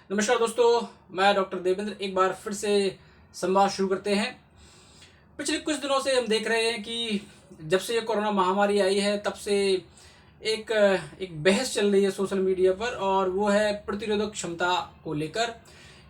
नमस्कार दोस्तों, मैं डॉक्टर देवेंद्र एक बार फिर से संवाद शुरू करते हैं। पिछले कुछ दिनों से हम देख रहे हैं कि जब से ये कोरोना महामारी आई है तब से एक एक बहस चल रही है सोशल मीडिया पर, और वो है प्रतिरोधक क्षमता को लेकर,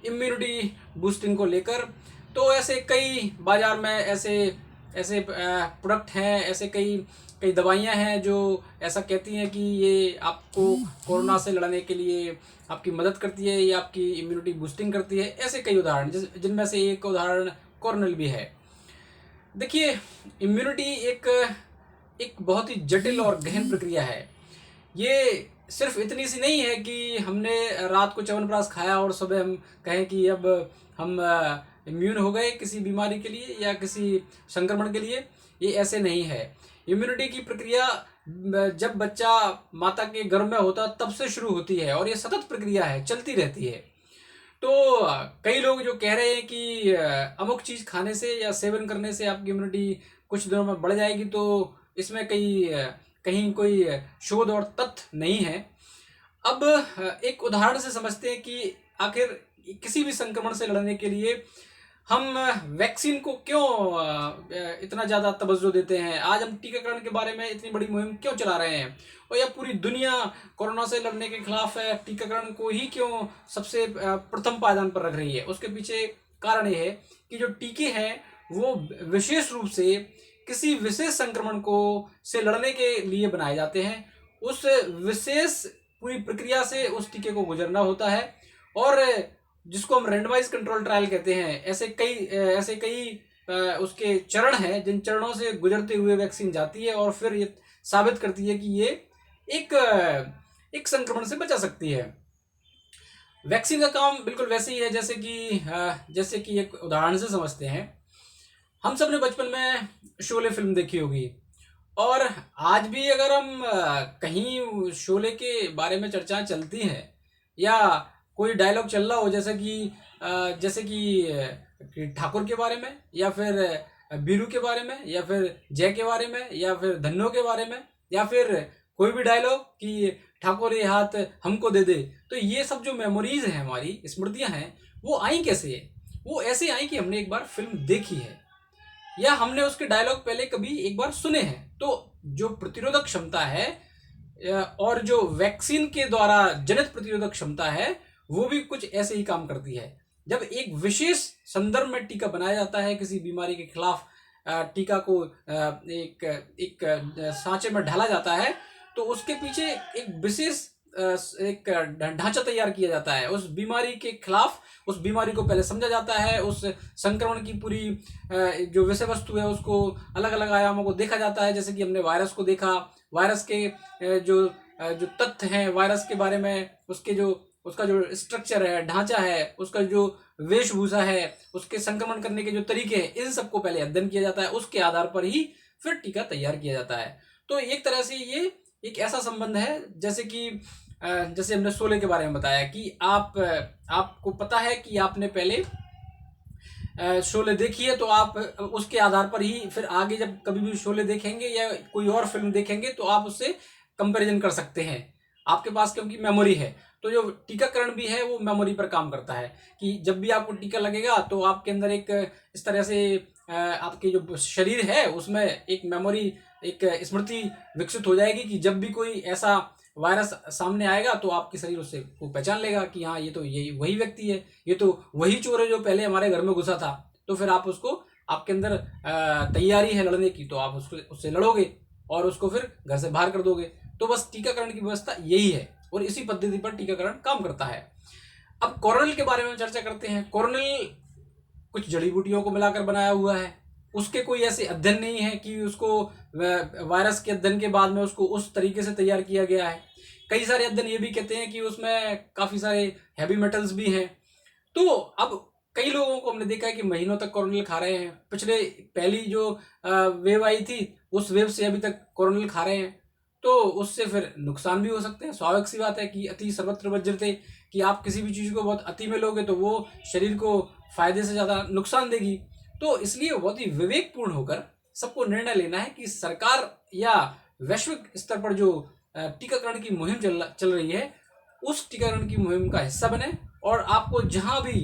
इम्यूनिटी बूस्टिंग को लेकर। तो ऐसे कई बाजार में ऐसे ऐसे प्रोडक्ट हैं, ऐसे कई कई दवाइयां हैं जो ऐसा कहती हैं कि ये आपको कोरोना से लड़ने के लिए आपकी मदद करती है, ये आपकी इम्यूनिटी बूस्टिंग करती है। ऐसे कई उदाहरण जिनमें से एक उदाहरण कोरोनिल भी है। देखिए, इम्यूनिटी एक एक बहुत ही जटिल और गहन प्रक्रिया है। ये सिर्फ इतनी सी नहीं है कि हमने रात को च्यवनप्राश खाया और सुबह हम कहें कि अब हम इम्यून हो गए किसी बीमारी के लिए या किसी संक्रमण के लिए। ये ऐसे नहीं है। इम्यूनिटी की प्रक्रिया जब बच्चा माता के गर्भ में होता तब से शुरू होती है, और ये सतत प्रक्रिया है, चलती रहती है। तो कई लोग जो कह रहे हैं कि अमुक चीज़ खाने से या सेवन करने से आपकी इम्यूनिटी कुछ दिनों में बढ़ जाएगी, तो इसमें कहीं कोई शोध और तथ्य नहीं है। अब एक उदाहरण से समझते हैं कि आखिर किसी भी संक्रमण से लड़ने के लिए हम वैक्सीन को क्यों इतना ज़्यादा तवज्जो देते हैं। आज हम टीकाकरण के बारे में इतनी बड़ी मुहिम क्यों चला रहे हैं, और यह पूरी दुनिया कोरोना से लड़ने के खिलाफ है, टीकाकरण को ही क्यों सबसे प्रथम पायदान पर रख रही है। उसके पीछे कारण ये है कि जो टीके हैं वो विशेष रूप से किसी विशेष संक्रमण को से लड़ने के लिए बनाए जाते हैं। उस विशेष पूरी प्रक्रिया से उस टीके को गुजरना होता है, और जिसको हम रेंडमाइज कंट्रोल ट्रायल कहते हैं। ऐसे कई उसके चरण हैं जिन चरणों से गुजरते हुए वैक्सीन जाती है और फिर ये साबित करती है कि ये एक एक संक्रमण से बचा सकती है। वैक्सीन का काम बिल्कुल वैसे ही है जैसे कि एक उदाहरण से समझते हैं। हम सब ने बचपन में शोले फिल्म देखी होगी, और आज भी अगर हम कहीं शोले के बारे में चर्चा चलती है या कोई डायलॉग चल रहा हो, जैसे कि ठाकुर के बारे में, या फिर बीरू के बारे में, या फिर जय के बारे में, या फिर धन्नो के बारे में, या फिर कोई भी डायलॉग कि ठाकुर ये हाथ हमको दे दे, तो ये सब जो मेमोरीज हैं, हमारी स्मृतियां हैं, वो आई कैसे है? वो ऐसे आई कि हमने एक बार फिल्म देखी है या हमने उसके डायलॉग पहले कभी एक बार सुने हैं। तो जो प्रतिरोधक क्षमता है और जो वैक्सीन के द्वारा जनित प्रतिरोधक क्षमता है, वो भी कुछ ऐसे ही काम करती है। जब एक विशेष संदर्भ में टीका बनाया जाता है किसी बीमारी के खिलाफ, टीका को एक एक सांचे में ढाला जाता है, तो उसके पीछे एक विशेष एक ढांचा तैयार किया जाता है उस बीमारी के खिलाफ। उस बीमारी को पहले समझा जाता है, उस संक्रमण की पूरी जो विषय वस्तु है उसको अलग अलग आयामों को देखा जाता है। जैसे कि हमने वायरस को देखा, वायरस के जो तथ्य हैं वायरस के बारे में, उसका जो स्ट्रक्चर है, ढांचा है, उसका जो वेशभूषा है, उसके संक्रमण करने के जो तरीके हैं, इन सबको पहले अध्ययन किया जाता है। उसके आधार पर ही फिर टीका तैयार किया जाता है। तो एक तरह से ये एक ऐसा संबंध है जैसे हमने शोले के बारे में बताया कि आपको पता है कि आपने पहले शोले देखी है, तो आप उसके आधार पर ही फिर आगे जब कभी भी शोले देखेंगे या कोई और फिल्म देखेंगे तो आप उससे कंपैरिजन कर सकते हैं, आपके पास क्योंकि मेमोरी है। तो जो टीकाकरण भी है वो मेमोरी पर काम करता है कि जब भी आपको टीका लगेगा तो आपके अंदर एक इस तरह से आपके जो शरीर है उसमें एक मेमोरी, एक स्मृति विकसित हो जाएगी कि जब भी कोई ऐसा वायरस सामने आएगा तो आपके शरीर उससे को पहचान लेगा कि हाँ, ये तो यही वही व्यक्ति है, ये तो वही चोर है जो पहले हमारे घर में घुसा था। तो फिर आप उसको, आपके अंदर तैयारी है लड़ने की, तो आप उससे लड़ोगे और उसको फिर घर से बाहर कर दोगे। तो बस टीकाकरण की व्यवस्था यही है, और इसी पद्धति पर टीकाकरण काम करता है। अब कोरोनिल के बारे में चर्चा करते हैं। कोरोनिल कुछ जड़ी बूटियों को मिलाकर बनाया हुआ है। उसके कोई ऐसे अध्ययन नहीं है कि उसको वायरस के अध्ययन के बाद में उसको उस तरीके से तैयार किया गया है। कई सारे अध्ययन ये भी कहते हैं कि उसमें काफ़ी सारे हैवी मेटल्स भी हैं। तो अब कई लोगों को हमने देखा है कि महीनों तक कोरोनिल खा रहे हैं। पहली जो वेव आई थी उस वेव से अभी तक कोरोनिल खा रहे हैं, तो उससे फिर नुकसान भी हो सकते हैं। स्वाभाविक सी बात है कि अति सर्वत्र वर्ज्यते, कि आप किसी भी चीज़ को बहुत अति में लोगे तो वो शरीर को फायदे से ज़्यादा नुकसान देगी। तो इसलिए बहुत ही विवेकपूर्ण होकर सबको निर्णय लेना है कि सरकार या वैश्विक स्तर पर जो टीकाकरण की मुहिम चल रही है, उस टीकाकरण की मुहिम का हिस्सा बने और आपको जहाँ भी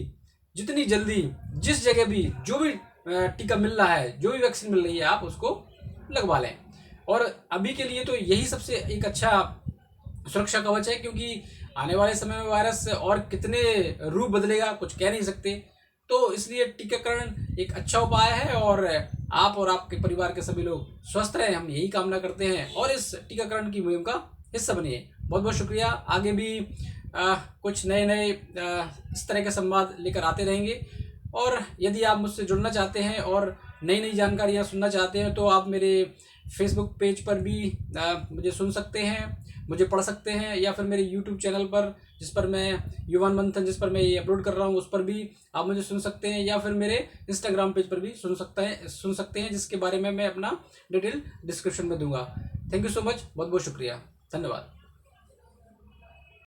जितनी जल्दी जिस जगह भी जो भी टीका मिल रहा है, जो भी वैक्सीन मिल रही है, आप उसको लगवा लें। और अभी के लिए तो यही सबसे एक अच्छा सुरक्षा कवच है, क्योंकि आने वाले समय में वायरस और कितने रूप बदलेगा कुछ कह नहीं सकते। तो इसलिए टीकाकरण एक अच्छा उपाय है और आप और आपके परिवार के सभी लोग स्वस्थ रहें, हम यही कामना करते हैं और इस टीकाकरण की मुहिम का हिस्सा बनिए। बहुत बहुत शुक्रिया। आगे भी कुछ नए नए इस तरह के संवाद लेकर आते रहेंगे। और यदि आप मुझसे जुड़ना चाहते हैं और नई नई जानकारियाँ सुनना चाहते हैं तो आप मेरे फेसबुक पेज पर भी मुझे सुन सकते हैं, मुझे पढ़ सकते हैं, या फिर मेरे यूट्यूब चैनल पर जिस पर मैं युवान मंथन जिस पर मैं ये अपलोड कर रहा हूँ उस पर भी आप मुझे सुन सकते हैं, या फिर मेरे इंस्टाग्राम पेज पर भी सुन सकते हैं जिसके बारे में मैं अपना डिटेल डिस्क्रिप्शन में दूंगा। थैंक यू सो मच, बहुत बहुत शुक्रिया, धन्यवाद।